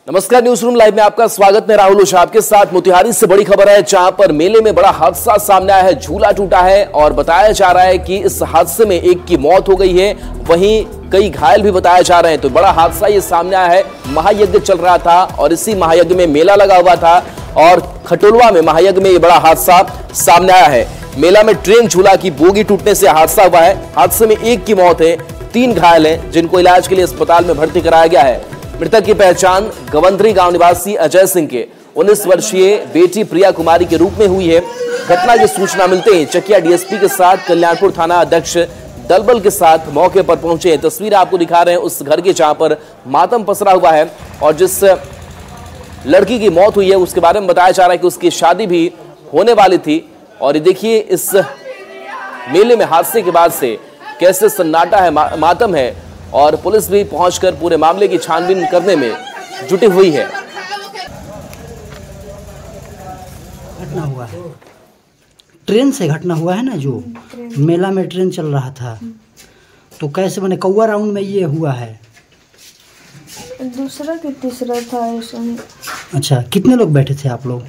नमस्कार, news room live में आपका स्वागत है। राहुल ओझा आपके साथ। मोतिहारी से बड़ी खबर है, जहां पर मेले में बड़ा हादसा सामने आया है। झूला टूटा है और बताया जा रहा है कि इस हादसे में एक की मौत हो गई है, वहीं कई घायल भी बताए जा रहे हैं। तो बड़ा हादसा ये सामने आया है। महायज्ञ चल रहा था और इसी महायज्ञ में मेला लगा हुआ था और खटोलवा में महायज्ञ में ये बड़ा हादसा सामने आया है। मेला में ट्रेन झूला की बोगी टूटने से हादसा हुआ है। हादसे में एक की मौत है, 3 घायल हैं, जिनको इलाज के लिए अस्पताल में भर्ती कराया गया है। मृतक की पहचान गवंदरी गांव निवासी अजय सिंह के 19 वर्षीय बेटी प्रिया कुमारी के रूप में हुई है। घटना की सूचना मिलते ही चकिया डीएसपी के साथ कल्याणपुर थाना अध्यक्ष दलबल के साथ मौके पर पहुंचे हैं। तस्वीर आपको दिखा रहे हैं उस घर की, जहां पर मातम पसरा हुआ है और जिस लड़की की मौत हुई है उसके बारे में बताया जा रहा है कि उसकी शादी भी होने वाली थी। और ये देखिए, इस मेले में हादसे के बाद से कैसे सन्नाटा है, मातम है और पुलिस भी पहुंचकर पूरे मामले की छानबीन करने में जुटी हुई है। घटना हुआ है, ट्रेन से घटना हुआ है ना, जो मेला में ट्रेन चल रहा था तो कैसे बने कौवा राउंड में ये हुआ है। दूसरा कि तीसरा था इसमें। अच्छा, कितने लोग बैठे थे आप लोग?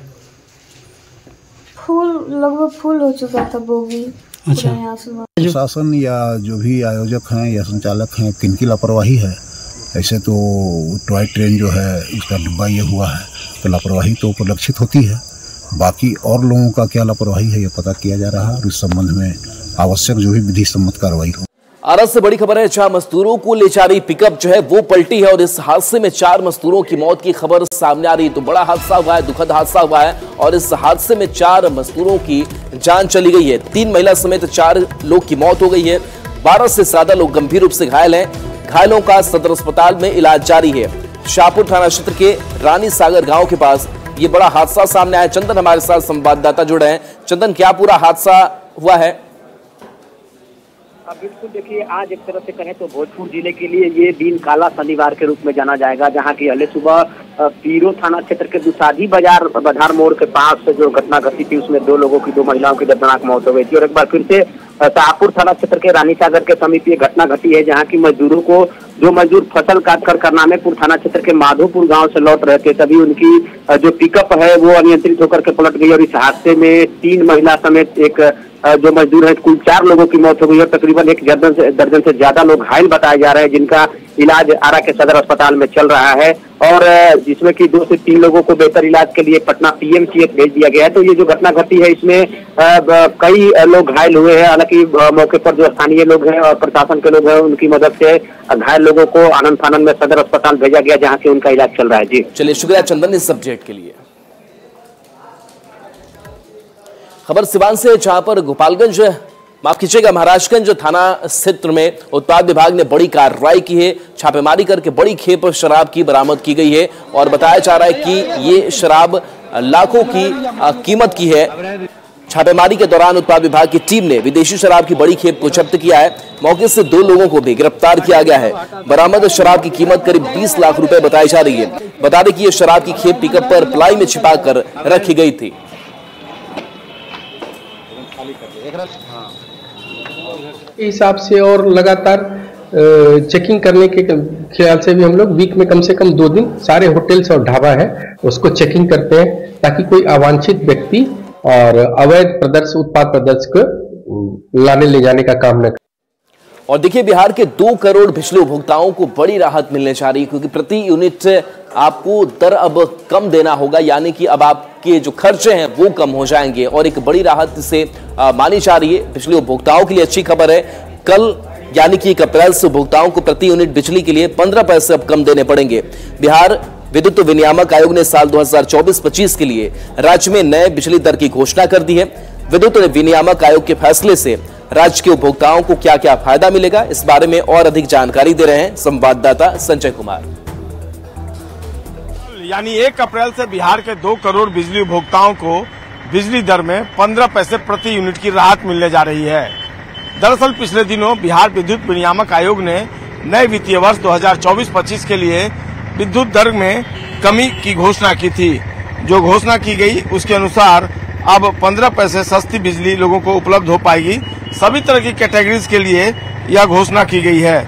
लगभग फुल हो चुका था बोगी। अच्छा, प्रशासन या जो भी आयोजक हैं या संचालक हैं, किनकी लापरवाही है। ऐसे तो टॉय ट्रेन जो है उसका डिब्बा ये हुआ है तो लापरवाही तो परिलक्षित होती है। बाकी और लोगों का क्या लापरवाही है ये पता किया जा रहा है और इस संबंध में आवश्यक जो भी विधि सम्मत कार्रवाई हो। आरस से बड़ी खबर है, 4 मजदूरों को ले जा रही पिकअप जो है वो पलटी है और इस हादसे में 4 मजदूरों की मौत की खबर सामने आ रही है। तो बड़ा हादसा हुआ है, दुखद हादसा हुआ है और इस हादसे में 4 मजदूरों की जान चली गई है। 3 महिला समेत 4 लोग की मौत हो गई है। 12 से ज्यादा लोग गंभीर रूप से घायल हैं। घायलों का सदर अस्पताल में इलाज जारी है। शाहपुर थाना क्षेत्र के रानी सागर गाँव के पास ये बड़ा हादसा सामने आया। चंदन हमारे साथ संवाददाता जुड़े हैं। चंदन, क्या पूरा हादसा हुआ है? बिल्कुल, देखिए, आज एक तरह से कहें तो भोजपुर जिले के लिए ये दिन काला शनिवार के रूप में जाना जाएगा, जहां की अगले सुबह पीरो थाना क्षेत्र के दुसाधी बाजार मोड़ के पास जो घटना घटी थी उसमें 2 लोगों की, 2 महिलाओं की दर्दनाक मौत हो गई थी। और एक बार फिर से शाहपुर थाना क्षेत्र के रानी सागर के समीप ये घटना घटी है, जहाँ की मजदूरों को, जो मजदूर फसल काट कर करनामेपुर थाना क्षेत्र के माधोपुर गांव से लौट रहे थे, तभी उनकी जो पिकअप है वो अनियंत्रित होकर के पलट गई और इस हादसे में 3 महिला समेत एक जो मजदूर है, कुल 4 लोगों की मौत हो गई और तकरीबन 1 दर्जन से ज्यादा लोग घायल बताए जा रहे हैं, जिनका इलाज आरा के सदर अस्पताल में चल रहा है और जिसमें कि 2 से 3 लोगों को बेहतर इलाज के लिए पटना पीएमसीएच भेज दिया गया है। तो ये जो घटना घटी है इसमें कई लोग घायल हुए हैं। हालांकि मौके पर जो स्थानीय लोग हैं और प्रशासन के लोग हैं, उनकी मदद से घायल लोगों को आनंद फानन में सदर अस्पताल भेजा गया, जहाँ से उनका इलाज चल रहा है। जी चलिए, शुक्रिया चंदन इस अपडेट के लिए। खबर सिवान से, जहां पर गोपालगंज, माफ कीजिएगा, महाराजगंज थाना क्षेत्र में उत्पाद विभाग ने बड़ी कार्रवाई की है। छापेमारी करके बड़ी खेप शराब की बरामद की गई है और बताया जा रहा है कि ये शराब लाखों की कीमत की है। छापेमारी के दौरान उत्पाद विभाग की टीम ने विदेशी शराब की बड़ी खेप को जब्त किया है। मौके से 2 लोगों को भी गिरफ्तार किया गया है। बरामद शराब की कीमत करीब 20 लाख रुपए बताई जा रही है। बता दें कि यह शराब की खेप पिकअप पर प्लाई में छिपा कर रखी गई थी। हिसाब से और लगातार चेकिंग करने के ख्याल से भी हम लोग वीक में कम से कम 2 दिन सारे होटल्स और ढाबा है उसको चेकिंग करते हैं, ताकि कोई अवांछित व्यक्ति और अवैध उत्पाद प्रदर्शन को लाने ले जाने का काम न करे। और देखिए, बिहार के 2 करोड़ बिजली उपभोक्ताओं को बड़ी राहत मिलने जा रही है, क्योंकि प्रति यूनिट आपको दर अब कम देना होगा, यानी कि अब आपके जो खर्चे हैं वो कम हो जाएंगे और एक बड़ी राहत से मानी जा रही है। बिजली उपभोक्ताओं के लिए अच्छी खबर है। कल यानी कि 1 अप्रैल से उपभोक्ताओं को प्रति यूनिट बिजली के लिए 15 पैसे अब कम देने पड़ेंगे। बिहार विद्युत विनियामक आयोग ने साल 2024-25 के लिए राज्य में नए बिजली दर की घोषणा कर दी है। विद्युत विनियामक आयोग के फैसले से राज्य के उपभोक्ताओं को क्या क्या फायदा मिलेगा, इस बारे में और अधिक जानकारी दे रहे हैं संवाददाता संजय कुमार। यानी 1 अप्रैल से बिहार के 2 करोड़ बिजली उपभोक्ताओं को बिजली दर में 15 पैसे प्रति यूनिट की राहत मिलने जा रही है। दरअसल पिछले दिनों बिहार विद्युत विनियामक आयोग ने नए वित्तीय वर्ष 2024-25 के लिए विद्युत दर में कमी की घोषणा की थी। जो घोषणा की गई उसके अनुसार अब 15 पैसे सस्ती बिजली लोगों को उपलब्ध हो पाएगी। सभी तरह की कैटेगरीज के लिए यह घोषणा की गई है।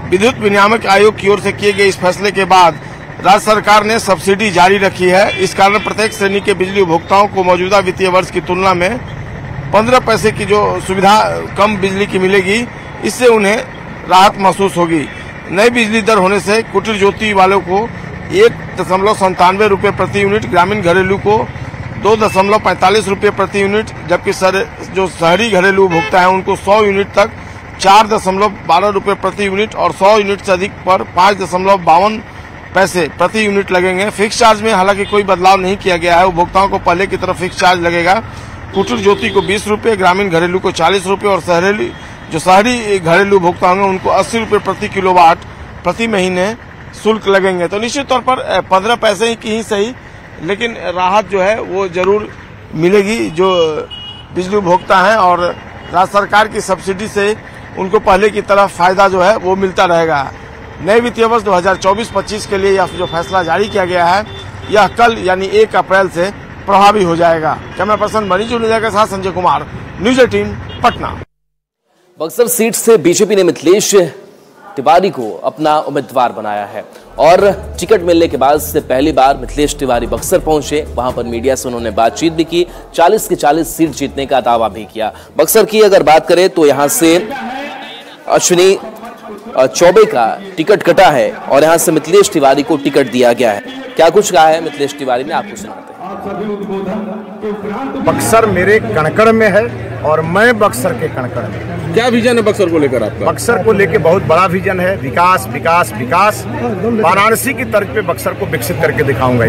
विद्युत विनियामक आयोग की ओर से किए गए इस फैसले के बाद राज्य सरकार ने सब्सिडी जारी रखी है। इस कारण प्रत्येक श्रेणी के बिजली उपभोक्ताओं को मौजूदा वित्तीय वर्ष की तुलना में 15 पैसे की जो सुविधा कम बिजली की मिलेगी, इससे उन्हें राहत महसूस होगी। नई बिजली दर होने से कुटीर ज्योति वालों को 1.97 रुपये प्रति यूनिट, ग्रामीण घरेलू को 2.45 रुपये प्रति यूनिट, जबकि जो शहरी घरेलू उपभोक्ता है उनको 100 यूनिट तक 4.12 रुपये प्रति यूनिट और 100 यूनिट से अधिक पर 5.52 पैसे प्रति यूनिट लगेंगे। फिक्स चार्ज में हालांकि कोई बदलाव नहीं किया गया है। उपभोक्ताओं को पहले की तरह फिक्स चार्ज लगेगा। कुटीर ज्योति को 20 रुपये, ग्रामीण घरेलू को 40 रुपये और शहरी घरेलू उपभोक्ता होंगे उनको 80 रुपये प्रति किलोवाट प्रति महीने शुल्क लगेंगे। तो निश्चित तौर पर 15 पैसे की ही सही, लेकिन राहत जो है वो जरूर मिलेगी जो बिजली उपभोक्ता हैं, और राज्य सरकार की सब्सिडी से उनको पहले की तरह फायदा जो है वो मिलता रहेगा। नए वित्तीय वर्ष 2024-25 के लिए यह जो फैसला जारी किया गया है, यह कल यानी 1 अप्रैल से प्रभावी हो जाएगा। कैमरा पर्सन मनीष जुनेजा के साथ संजय कुमार, न्यूज 18 पटना। बक्सर सीट से बीजेपी ने मिथिलेश तिवारी को अपना उम्मीदवार बनाया है और टिकट मिलने के बाद से पहली बार मिथिलेश तिवारी बक्सर पहुंचे। वहां पर मीडिया से उन्होंने बातचीत भी की, 40 की 40 सीट जीतने का दावा भी किया। बक्सर की अगर बात करें तो यहां से अश्विनी चौबे का टिकट कटा है और यहां से मिथिलेश तिवारी को टिकट दिया गया है। क्या कुछ कहा है मिथिलेश तिवारी ने, आपको सुनाते हैं। बक्सर मेरे कणकड़ में है और मैं बक्सर के कणकड़ में। क्या विजन है बक्सर को लेकर आपका? बक्सर को लेकर बहुत बड़ा विजन है, विकास विकास विकास। वाराणसी की तर्ज पे बक्सर को विकसित करके दिखाऊंगा।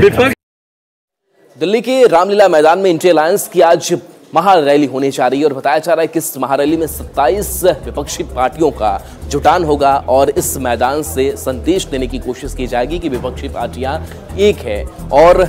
दिल्ली के रामलीला मैदान में इंडिया अलायंस की आज महारैली होने जा रही है और बताया जा रहा है कि इस महारैली में 27 विपक्षी पार्टियों का जुटान होगा और इस मैदान से संदेश देने की कोशिश की जाएगी कि विपक्षी पार्टियां एक है, और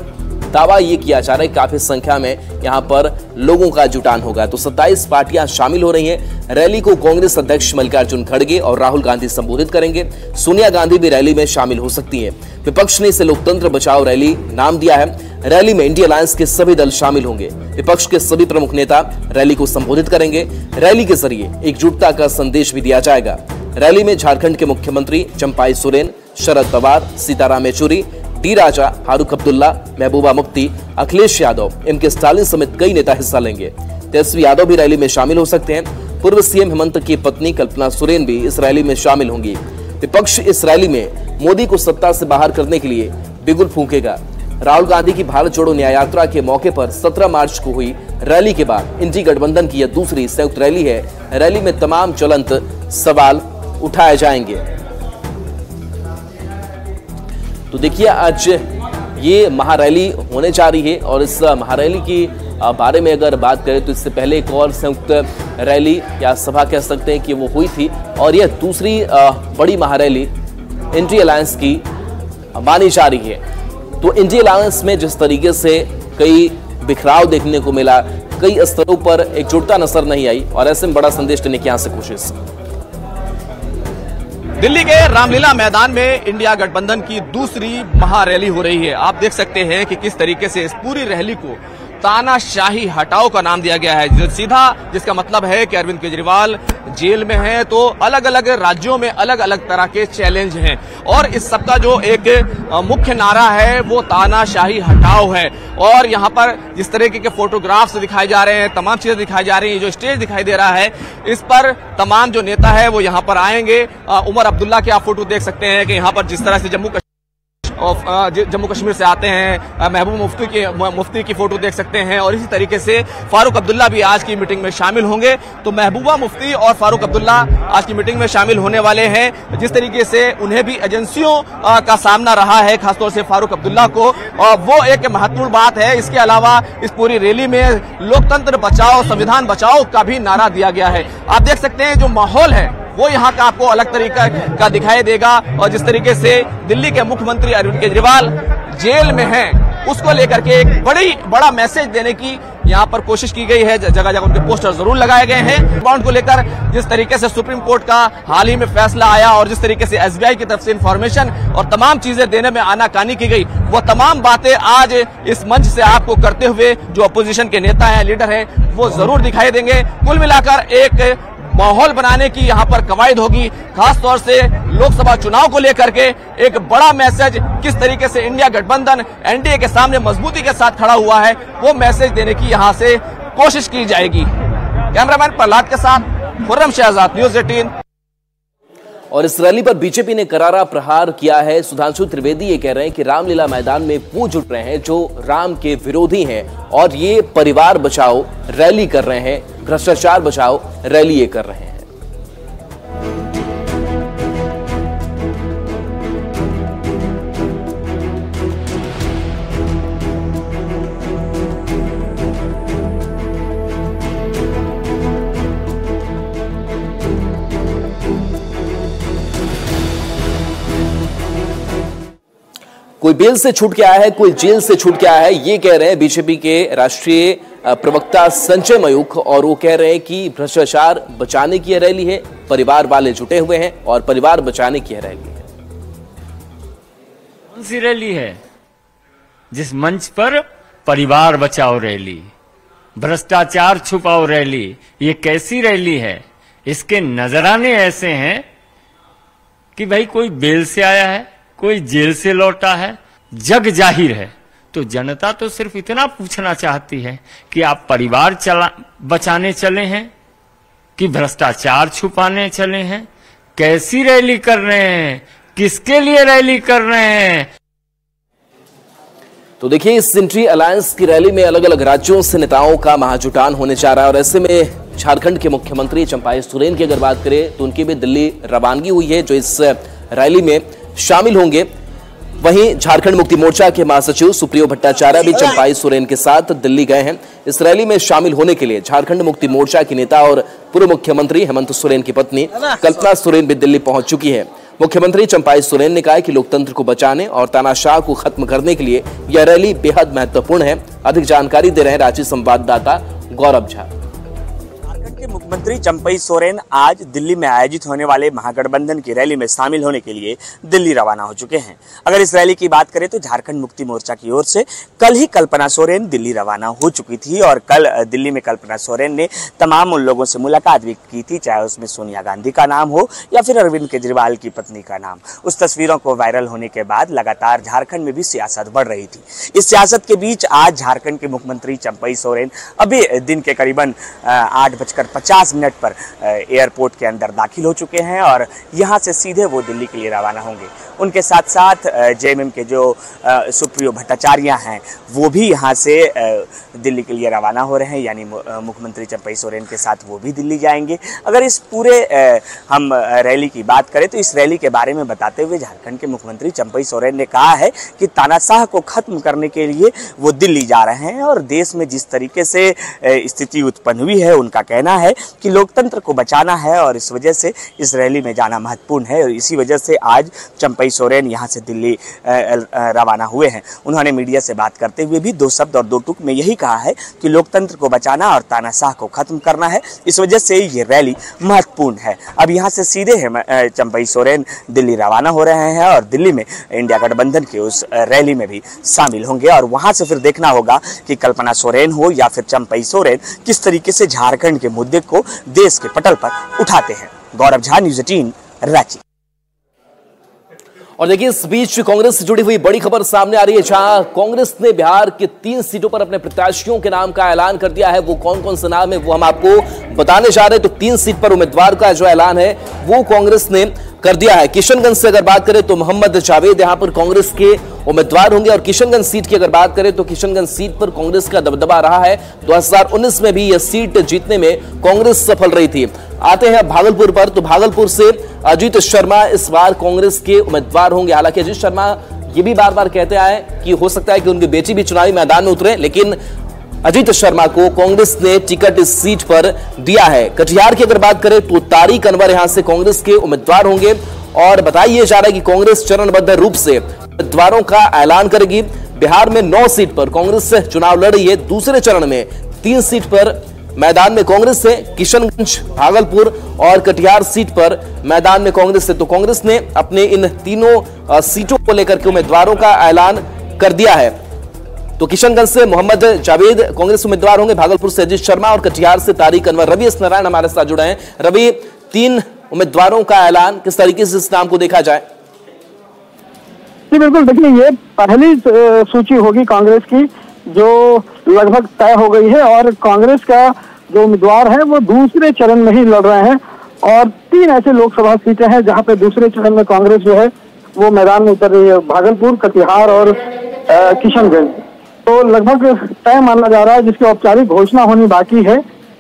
दावा ये किया जा रहा है काफी संख्या में यहां पर लोगों का जुटान होगा। तो 27 पार्टियां शामिल हो रही हैं। रैली को कांग्रेस अध्यक्ष मल्लिकार्जुन खड़गे और राहुल गांधी संबोधित करेंगे। सोनिया गांधी भी रैली में शामिल हो सकती हैं। विपक्ष ने इसे लोकतंत्र बचाओ रैली नाम दिया है। रैली में इंडिया अलायंस के सभी दल शामिल होंगे। विपक्ष के सभी प्रमुख नेता रैली को संबोधित करेंगे। रैली के जरिए एकजुटता का संदेश भी दिया जाएगा। रैली में झारखंड के मुख्यमंत्री चंपाई सोरेन, शरद पवार, सीताराम येचुरी, डी राजा, फारूक अब्दुल्ला, महबूबा मुफ्ती, अखिलेश यादव, एमके स्टालिन समेत कई नेता हिस्सा लेंगे। तेजस्वी यादव भी रैली में शामिल हो सकते हैं। पूर्व सीएम हेमंत की पत्नी कल्पना सोरेन भी इस रैली में शामिल होंगी। विपक्ष इस रैली में मोदी को सत्ता से बाहर करने के लिए बिगुल फूंकेगा। राहुल गांधी की भारत जोड़ो न्याय यात्रा के मौके पर 17 मार्च को हुई रैली के बाद इंडी गठबंधन की यह दूसरी संयुक्त रैली है। रैली में तमाम ज्वलंत सवाल उठाए जाएंगे। तो देखिए आज ये महारैली होने जा रही है और इस महारैली की बारे में अगर बात करें तो इससे पहले एक और संयुक्त रैली या सभा कह सकते हैं कि वो हुई थी और यह दूसरी बड़ी महारैली इंडिया अलायंस की मानी जा रही है। तो इंडिया अलायंस में जिस तरीके से कई बिखराव देखने को मिला, कई स्तरों पर एकजुटता नजर नहीं आई और ऐसे में बड़ा संदेश देने की यहां से कोशिश। दिल्ली के रामलीला मैदान में इंडिया गठबंधन की दूसरी महारैली हो रही है। आप देख सकते हैं कि किस तरीके से इस पूरी रैली को तानाशाही हटाओ का नाम दिया गया है। सीधा जिसका मतलब है कि अरविंद केजरीवाल जेल में हैं, तो अलग अलग राज्यों में अलग अलग तरह के चैलेंज हैं और इस सबका जो एक मुख्य नारा है वो तानाशाही हटाओ है। और यहाँ पर जिस तरीके के फोटोग्राफ्स दिखाए जा रहे हैं, तमाम चीजें दिखाई जा रही हैं, जो स्टेज दिखाई दे रहा है इस पर तमाम जो नेता है वो यहाँ पर आएंगे। उमर अब्दुल्ला के आप फोटो देख सकते हैं कि यहाँ पर जिस तरह से जम्मू कश्मीर से आते हैं, महबूब मुफ्ती की फोटो देख सकते हैं और इसी तरीके से फारूक अब्दुल्ला भी आज की मीटिंग में शामिल होंगे। तो महबूबा मुफ्ती और फारूक अब्दुल्ला आज की मीटिंग में शामिल होने वाले हैं। जिस तरीके से उन्हें भी एजेंसियों का सामना रहा है, खासतौर से फारूक अब्दुल्ला को, और वो एक महत्वपूर्ण बात है। इसके अलावा इस पूरी रैली में लोकतंत्र बचाओ, संविधान बचाओ का भी नारा दिया गया है। आप देख सकते हैं जो माहौल है वो यहाँ का आपको अलग तरीका का दिखाई देगा और जिस तरीके से दिल्ली के मुख्यमंत्री अरविंद केजरीवाल जेल में हैं, उसको लेकर के एक बड़ा मैसेज देने की यहाँ पर कोशिश की गई है। जगह जगह उनके पोस्टर जरूर लगाए गए हैं। बाउंड को लेकर जिस तरीके से सुप्रीम कोर्ट का हाल ही में फैसला आया और जिस तरीके से एसबीआई की तरफ से इंफॉर्मेशन और तमाम चीजें देने में आनाकानी की गई, वो तमाम बातें आज इस मंच से आपको करते हुए जो अपोजिशन के नेता हैं, लीडर हैं, वो जरूर दिखाई देंगे। कुल मिलाकर एक माहौल बनाने की यहाँ पर कवायद होगी, खास तौर से लोकसभा चुनाव को लेकर के एक बड़ा मैसेज किस तरीके से इंडिया गठबंधन एनडीए के सामने मजबूती के साथ खड़ा हुआ है, वो मैसेज देने की यहां से कोशिश की जाएगी। कैमरामैन प्रहलाद के साथ खुर्रम शहजाद, न्यूज़ 18। और इस रैली पर बीजेपी ने करारा प्रहार किया है। सुधांशु त्रिवेदी ये कह रहे हैं कि रामलीला मैदान में वो जुट रहे हैं जो राम के विरोधी हैं और ये परिवार बचाओ रैली कर रहे हैं, भ्रष्टाचार बचाओ रैली ये कर रहे हैं। कोई बेल से छूट के आया है, कोई जेल से छूट के आया है, ये कह रहे हैं बीजेपी के राष्ट्रीय प्रवक्ता संजय मयूख। और वो कह रहे हैं कि भ्रष्टाचार बचाने की यह रैली है, परिवार वाले जुटे हुए हैं और परिवार बचाने की यह रैली है। कौन सी रैली है? जिस मंच पर परिवार बचाओ रैली, भ्रष्टाचार छुपाओ रैली, ये कैसी रैली है? इसके नजराने ऐसे हैं कि भाई कोई बेल से आया है, कोई जेल से लौटा है, जग जाहिर है। तो जनता तो सिर्फ इतना पूछना चाहती है कि आप परिवार बचाने चले हैं कि भ्रष्टाचार छुपाने चले हैं? कैसी रैली कर रहे हैं, किसके लिए रैली कर रहे हैं? तो देखिए, इस इंट्री अलायंस की रैली में अलग अलग राज्यों से नेताओं का महाजुटान होने जा रहा है। और ऐसे में झारखंड के मुख्यमंत्री चंपाई सोरेन की अगर बात करें तो उनकी भी दिल्ली रवानगी हुई है, जो इस रैली में शामिल होंगे। वहीं झारखंड मुक्ति मोर्चा के महासचिव सुप्रियो भट्टाचार्य भी चंपाई सोरेन के साथ दिल्ली गए हैं। इस रैली में शामिल होने के लिए झारखंड मुक्ति मोर्चा की नेता और पूर्व मुख्यमंत्री हेमंत सोरेन की पत्नी कल्पना सोरेन भी दिल्ली पहुंच चुकी है। मुख्यमंत्री चंपाई सोरेन ने कहा है कि लोकतंत्र को बचाने और तानाशाह को खत्म करने के लिए यह रैली बेहद महत्वपूर्ण है। अधिक जानकारी दे रहे हैं रांची संवाददाता गौरव झा। के मुख्यमंत्री चंपाई सोरेन आज दिल्ली में आयोजित होने वाले महागठबंधन की रैली में शामिल होने के लिए दिल्ली रवाना हो चुके हैं। अगर इस रैली की बात करें तो झारखंड मुक्ति मोर्चा की ओर से कल ही कल्पना सोरेन दिल्ली रवाना हो चुकी थी और कल दिल्ली में कल्पना सोरेन ने तमाम उन लोगों से मुलाकात भी की थी, चाहे उसमें सोनिया गांधी का नाम हो या फिर अरविंद केजरीवाल की पत्नी का नाम। उस तस्वीरों को वायरल होने के बाद लगातार झारखंड में भी सियासत बढ़ रही थी। इस सियासत के बीच आज झारखंड के मुख्यमंत्री चंपाई सोरेन अभी दिन के करीबन 8:50 पर एयरपोर्ट के अंदर दाखिल हो चुके हैं और यहां से सीधे वो दिल्ली के लिए रवाना होंगे। उनके साथ साथ जेएमएम के जो सुप्रियो भट्टाचार्य हैं वो भी यहां से दिल्ली के लिए रवाना हो रहे हैं, यानी मुख्यमंत्री चंपाई सोरेन के साथ वो भी दिल्ली जाएंगे। अगर इस पूरे हम रैली की बात करें तो इस रैली के बारे में बताते हुए झारखंड के मुख्यमंत्री चंपाई सोरेन ने कहा है कि तानाशाह को खत्म करने के लिए वो दिल्ली जा रहे हैं और देश में जिस तरीके से स्थिति उत्पन्न हुई है, उनका कहना है कि लोकतंत्र को बचाना है और इस वजह से इस रैली में जाना महत्वपूर्ण है और इसी वजह से आज चंपाई सोरेन यहां से दिल्ली रवाना हुए हैं। उन्होंने मीडिया से बात करते हुए भी 2 शब्द और 2 टूक में यही कहा है कि लोकतंत्र को बचाना और तानाशाह को खत्म करना है, इस वजह से ये रैली महत्वपूर्ण है। अब यहां से सीधे चंपाई सोरेन दिल्ली रवाना हो रहे हैं और दिल्ली में इंडिया गठबंधन के उस रैली में भी शामिल होंगे और वहां से फिर देखना होगा कि कल्पना सोरेन हो या फिर चंपाई सोरेन किस तरीके से झारखंड के मुद्दे को देश के पटल पर उठाते हैं। गौरव झा, न्यूज़ 18, रांची। और देखिए, इस बीच कांग्रेस से जुड़ी हुई बड़ी खबर सामने आ रही है, जहां कांग्रेस ने बिहार के 3 सीटों पर अपने प्रत्याशियों के नाम का ऐलान कर दिया है। वो कौन कौन से नाम है वो हम आपको बताने जा रहे हैं। तो 3 सीट पर उम्मीदवार का जो ऐलान है वो कांग्रेस ने कर दिया है। किशनगंज से अगर बात करें तो मोहम्मद जावेद यहां पर कांग्रेस के उम्मीदवार होंगे और किशनगंज सीट की अगर बात करें तो किशनगंज सीट पर कांग्रेस का दबदबा रहा है। 2019 में भी यह सीट जीतने में कांग्रेस सफल रही थी। आते हैं भागलपुर पर, तो भागलपुर से अजीत शर्मा इस बार कांग्रेस के उम्मीदवार होंगे। हालांकि अजीत शर्मा ये भी बार बार कहते आए कि हो सकता है कि उनकी बेटी भी चुनावी मैदान में उतरे, लेकिन अजीत शर्मा को कांग्रेस ने टिकट इस सीट पर दिया है। कटिहार की अगर बात करें तो तारिक अनवर यहां से कांग्रेस के उम्मीदवार होंगे और बताया जा रहा है कि कांग्रेस चरणबद्ध रूप से उम्मीदवारों का ऐलान करेगी। बिहार में 9 सीट पर कांग्रेस से चुनाव लड़ रही है। दूसरे चरण में 3 सीट पर मैदान में कांग्रेस है, किशनगंज, भागलपुर और कटिहार सीट पर मैदान में कांग्रेस है। तो कांग्रेस ने अपने इन तीनों सीटों को लेकर के उम्मीदवारों का ऐलान कर दिया है। तो किशनगंज से मोहम्मद जावेद कांग्रेस उम्मीदवार होंगे, भागलपुर से अजीत शर्मा और कटिहार से तारिक अनवर। रवि एस नारायण हमारे साथ जुड़े हैं। रवि, 3 उम्मीदवारों का ऐलान, किस तरीके से इस नाम को देखा जाए? जी बिल्कुल, देखिए ये पहली सूची होगी कांग्रेस की जो लगभग तय हो गई है और कांग्रेस का जो उम्मीदवार है वो दूसरे चरण में ही लड़ रहे हैं और 3 ऐसे लोकसभा सीटें हैं जहां पे दूसरे चरण में कांग्रेस जो है वो मैदान में उतर रही है, भागलपुर, कटिहार और किशनगंज। तो लगभग तय माना जा रहा है, जिसकी औपचारिक घोषणा होनी बाकी है,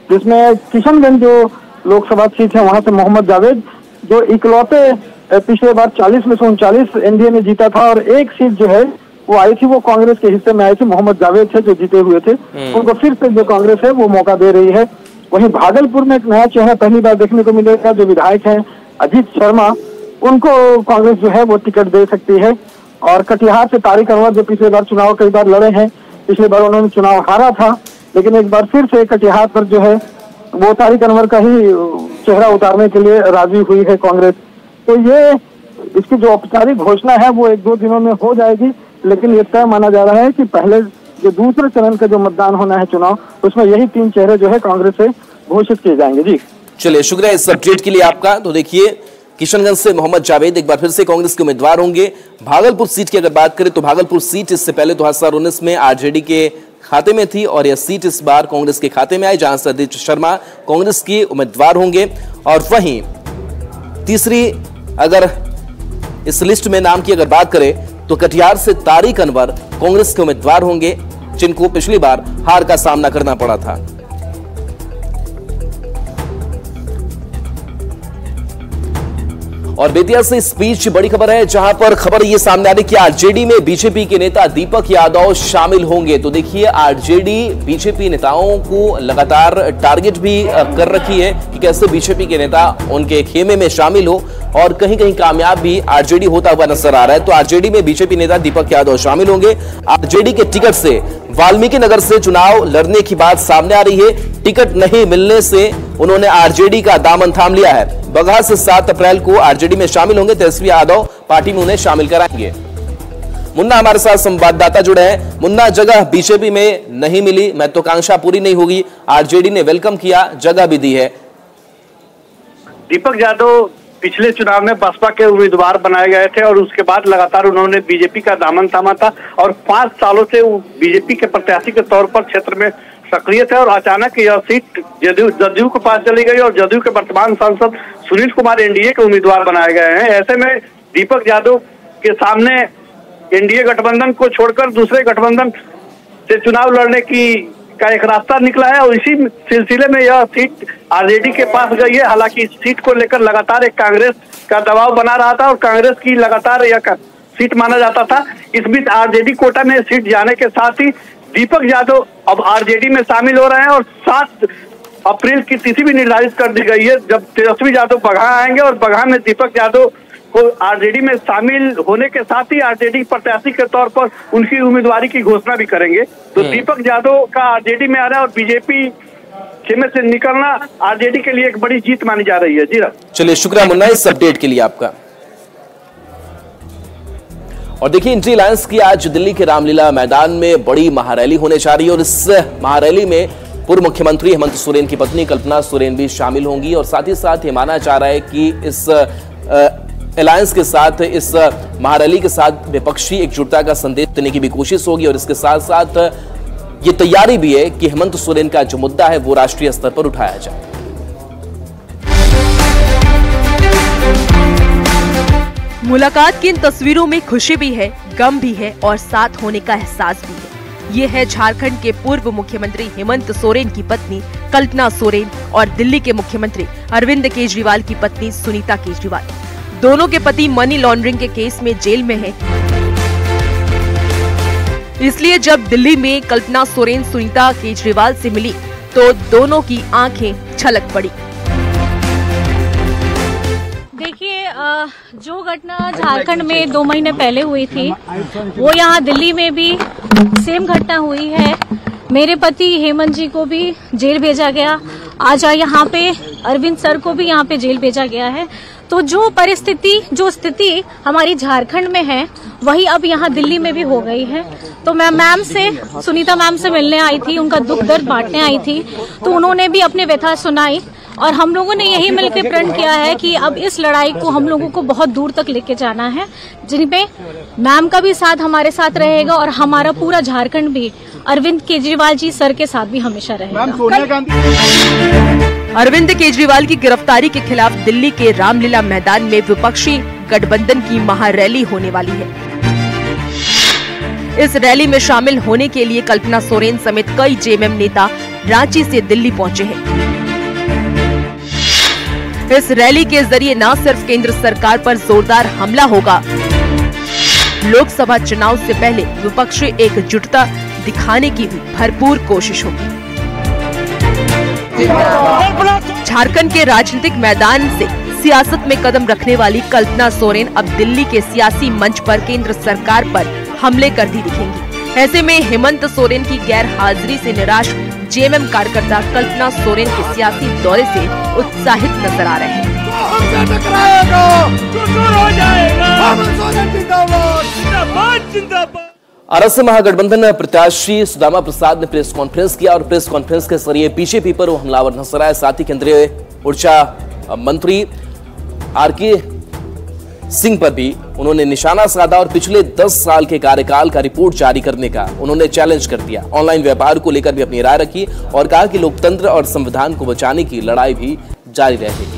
जिसमें किशनगंज जो लोकसभा सीट है वहां से मोहम्मद जावेद जो इकलौते पिछले बार 40 में से 39 एनडीए में जीता था और एक सीट जो है वो आई थी, वो कांग्रेस के हिस्से में आई थी, मोहम्मद जावेद थे जो जीते हुए थे, उनको फिर से जो कांग्रेस है वो मौका दे रही है। वहीं भागलपुर में एक नया चेहरा पहली बार देखने को मिलेगा, जो विधायक हैं अजीत शर्मा, उनको कांग्रेस जो है वो टिकट दे सकती है। और कटिहार से तारिक अनवर जो पिछले बार चुनाव कई बार लड़े हैं, पिछले बार उन्होंने चुनाव हारा था, लेकिन एक बार फिर से कटिहार पर जो है वो तारिक अनवर का ही चेहरा उतारने के लिए राजी हुई है कांग्रेस। तो ये इसकी जो औपचारिक घोषणा है वो 1-2 दिनों में हो जाएगी, लेकिन ये तय माना जा रहा है कि पहले जो दूसरे चरण का जो मतदान होना है चुनाव, उसमें यही 3 चेहरे जो है कांग्रेस से घोषित किए जाएंगे। जी चलिए, शुक्रिया इस अपडेट के लिए आपका। तो देखिए, किशनगंज से मोहम्मद जावेद एक बार फिर से कांग्रेस के उम्मीदवार होंगे। भागलपुर सीट की अगर बात करें तो भागलपुर सीट इससे पहले 2019 में आरजेडी के खाते में थी और यह सीट इस बार कांग्रेस के खाते में आई, जहां से अजीत शर्मा कांग्रेस के उम्मीदवार होंगे। और वहीं तीसरी अगर इस लिस्ट में नाम की अगर बात करें तो कटिहार से तारिक अनवर कांग्रेस के उम्मीदवार होंगे, जिनको पिछली बार हार का सामना करना पड़ा था। और बेतिया से इस बीच बड़ी खबर है, जहां पर खबर ये सामने आ रही कि आरजेडी में बीजेपी के नेता दीपक यादव शामिल होंगे। तो देखिए, आरजेडी बीजेपी नेताओं को लगातार टारगेट भी कर रखी है कि कैसे बीजेपी के नेता उनके खेमे में शामिल हो, और कहीं कहीं कामयाब भी आरजेडी होता हुआ नजर आ रहा है। तो आरजेडी में बीजेपी नेता दीपक यादव शामिल होंगे। आरजेडी के टिकट से वाल्मीकि नगर से चुनाव लड़ने की बात सामने आ रही है। टिकट नहीं मिलने से उन्होंने आरजेडी का दामन थाम लिया है। बगहा से 7 अप्रैल को आरजेडी में शामिल होंगे। तेजस्वी यादव पार्टी में उन्हें शामिल कराएंगे। मुन्ना हमारे साथ संवाददाता जुड़े हैं। मुन्ना, जगह बीजेपी में नहीं मिली, महत्वाकांक्षा पूरी नहीं होगी, आरजेडी ने वेलकम किया, जगह भी दी है। दीपक यादव पिछले चुनाव में बसपा के उम्मीदवार बनाए गए थे और उसके बाद लगातार उन्होंने बीजेपी का दामन थामा था और 5 सालों से वो बीजेपी के प्रत्याशी के तौर पर क्षेत्र में सक्रिय थे। और अचानक यह सीट जदयू के पास चली गई और जदयू के वर्तमान सांसद सुनील कुमार एनडीए के उम्मीदवार बनाए गए हैं। ऐसे में दीपक यादव के सामने एनडीए गठबंधन को छोड़कर दूसरे गठबंधन से चुनाव लड़ने का एक रास्ता निकला है और इसी सिलसिले में यह सीट आरजेडी के पास गई है। हालांकि इस सीट को लेकर लगातार एक कांग्रेस का दबाव बना रहा था और कांग्रेस की लगातार यह सीट माना जाता था। इस बीच आरजेडी कोटा में सीट जाने के साथ ही दीपक यादव अब आरजेडी में शामिल हो रहे हैं और 7 अप्रैल की तिथि भी निर्धारित कर दी गई है, जब तेजस्वी यादव बगहा आएंगे और बगहा में दीपक यादव को आरजेडी में शामिल होने के साथ ही आरजेडी प्रत्याशी के तौर पर उनकी उम्मीदवारी की घोषणा भी करेंगे। तो दीपक यादव का आरजेडी में आ रहा है और बीजेपी खेमे से निकलना आरजेडी के लिए एक बड़ी जीत मानी जा रही है। जी चलिए, शुक्रिया मुन्ना इस अपडेट के लिए आपका। और देखिए, इंडी अलायंस की आज दिल्ली के रामलीला मैदान में बड़ी महारैली होने जा रही है और इस महारैली में पूर्व मुख्यमंत्री हेमंत सोरेन की पत्नी कल्पना सोरेन भी शामिल होंगी। और साथ ही साथ ये माना जा रहा है कि इस अलायंस के साथ, इस महारैली के साथ विपक्षी एकजुटता का संदेश देने की भी कोशिश होगी और इसके साथ साथ ये तैयारी भी है कि हेमंत सोरेन का जो मुद्दा है वो राष्ट्रीय स्तर पर उठाया जाए। मुलाकात की इन तस्वीरों में खुशी भी है, गम भी है और साथ होने का एहसास भी है। ये है झारखंड के पूर्व मुख्यमंत्री हेमंत सोरेन की पत्नी कल्पना सोरेन और दिल्ली के मुख्यमंत्री अरविंद केजरीवाल की पत्नी सुनीता केजरीवाल। दोनों के पति मनी लॉन्ड्रिंग के केस में जेल में हैं। इसलिए जब दिल्ली में कल्पना सोरेन सुनीता केजरीवाल से मिली तो दोनों की आंखें छलक पड़ी। देखिए, जो घटना झारखंड में 2 महीने पहले हुई थी वो यहाँ दिल्ली में भी सेम घटना हुई है। मेरे पति हेमंत जी को भी जेल भेजा गया, आज यहाँ पे अरविंद सर को भी यहाँ पे जेल भेजा गया है। तो जो परिस्थिति, जो स्थिति हमारी झारखंड में है वही अब यहाँ दिल्ली में भी हो गई है। तो मैं मैम से, सुनीता मैम से मिलने आई थी, उनका दुख दर्द बांटने आई थी। तो उन्होंने भी अपने व्यथा सुनाई और हम लोगों ने यही मिलकर प्रण किया है कि अब इस लड़ाई को हम लोगों को बहुत दूर तक लेके जाना है, जिनपे मैम का भी साथ हमारे साथ रहेगा और हमारा पूरा झारखंड भी अरविंद केजरीवाल जी सर के साथ भी हमेशा रहेगा। अरविंद केजरीवाल की गिरफ्तारी के खिलाफ दिल्ली के रामलीला मैदान में विपक्षी गठबंधन की महारैली होने वाली है। इस रैली में शामिल होने के लिए कल्पना सोरेन समेत कई जेएमएम नेता रांची से दिल्ली पहुंचे हैं। इस रैली के जरिए न सिर्फ केंद्र सरकार पर जोरदार हमला होगा, लोकसभा चुनाव से पहले विपक्ष एकजुटता दिखाने की भी भरपूर कोशिश होगी। झारखंड के राजनीतिक मैदान से सियासत में कदम रखने वाली कल्पना सोरेन अब दिल्ली के सियासी मंच पर केंद्र सरकार पर हमले करती दिखेंगी। ऐसे में हेमंत सोरेन की गैर हाजिरी से निराश जेएमएम कार्यकर्ता कल्पना सोरेन के सियासी दौरे से उत्साहित नजर आ रहे हैं। आरएसएस महागठबंधन प्रत्याशी सुदामा प्रसाद ने प्रेस कॉन्फ्रेंस किया और प्रेस कॉन्फ्रेंस के जरिए बीजेपी पर वो हमलावर नजर आए। साथ ही केंद्रीय ऊर्जा मंत्री आरके सिंह पर भी उन्होंने निशाना साधा और पिछले 10 साल के कार्यकाल का रिपोर्ट जारी करने का उन्होंने चैलेंज कर दिया। ऑनलाइन व्यापार को लेकर भी अपनी राय रखी और कहा कि लोकतंत्र और संविधान को बचाने की लड़ाई भी जारी रहेगी।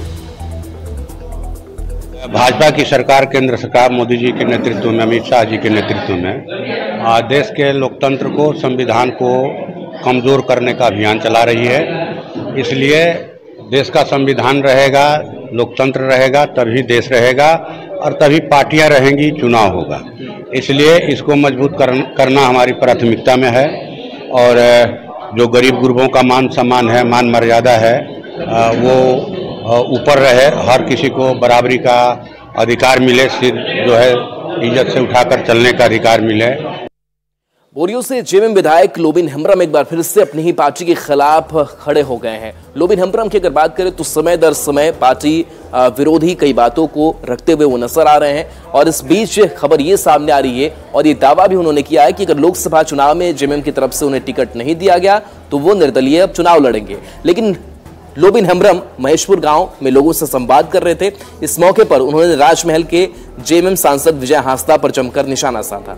भाजपा की सरकार, केंद्र सरकार मोदी जी के नेतृत्व में, अमित शाह जी के नेतृत्व में देश के लोकतंत्र को, संविधान को कमजोर करने का अभियान चला रही है। इसलिए देश का संविधान रहेगा, लोकतंत्र रहेगा, तभी देश रहेगा और तभी पार्टियां रहेंगी, चुनाव होगा। इसलिए इसको मजबूत करना हमारी प्राथमिकता में है और जो गरीब गुरबों का मान सम्मान है, मान मर्यादा है, वो ऊपर रहे, हर किसी को बराबरी का अधिकार मिले, सिर जो है इज्जत से उठाकर चलने का अधिकार मिले। बोरियो से जेएमएम विधायक लोबिन हेम्ब्रम एक बार फिर से अपनी ही पार्टी के खिलाफ खड़े हो गए हैं। लोबिन हेम्ब्रम की अगर बात करें तो समय दर समय पार्टी विरोधी कई बातों को रखते हुए वो नजर आ रहे हैं और इस बीच खबर ये सामने आ रही है और ये दावा भी उन्होंने किया है कि अगर लोकसभा चुनाव में जेएमएम की तरफ से उन्हें टिकट नहीं दिया गया तो वो निर्दलीय अब चुनाव लड़ेंगे। लेकिन लोबिन हेम्ब्रम महेशपुर गांव में लोगों से संवाद कर रहे थे। इस मौके पर उन्होंने राजमहल के जेएमएम सांसद विजय हांसदा पर जमकर निशाना साधा।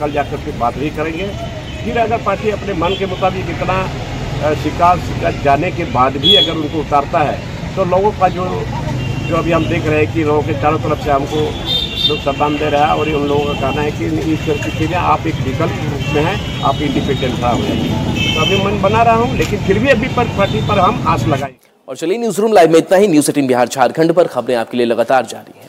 कल जाकर के बात भी करेंगे, फिर अगर पार्टी अपने मन के मुताबिक इतना शिकायत जाने के बाद भी अगर उनको उतारता है तो लोगों का जो अभी हम देख रहे हैं कि लोगों के चारों तरफ से हमको लोग सम्मान दे रहा है और उन लोगों का कहना है कि इस स्थिति में आप एक विकल्प रूप में हैं, आप इंडिपेंडेंट रहा हुए। तो अभी मन बना रहा हूँ, लेकिन फिर भी अभी पर पार्टी पर हम आस लगाएंगे। और चलिए न्यूज रूम लाइव में इतना ही। न्यूज़ 18 बिहार झारखंड पर खबरें आपके लिए लगातार जारी है।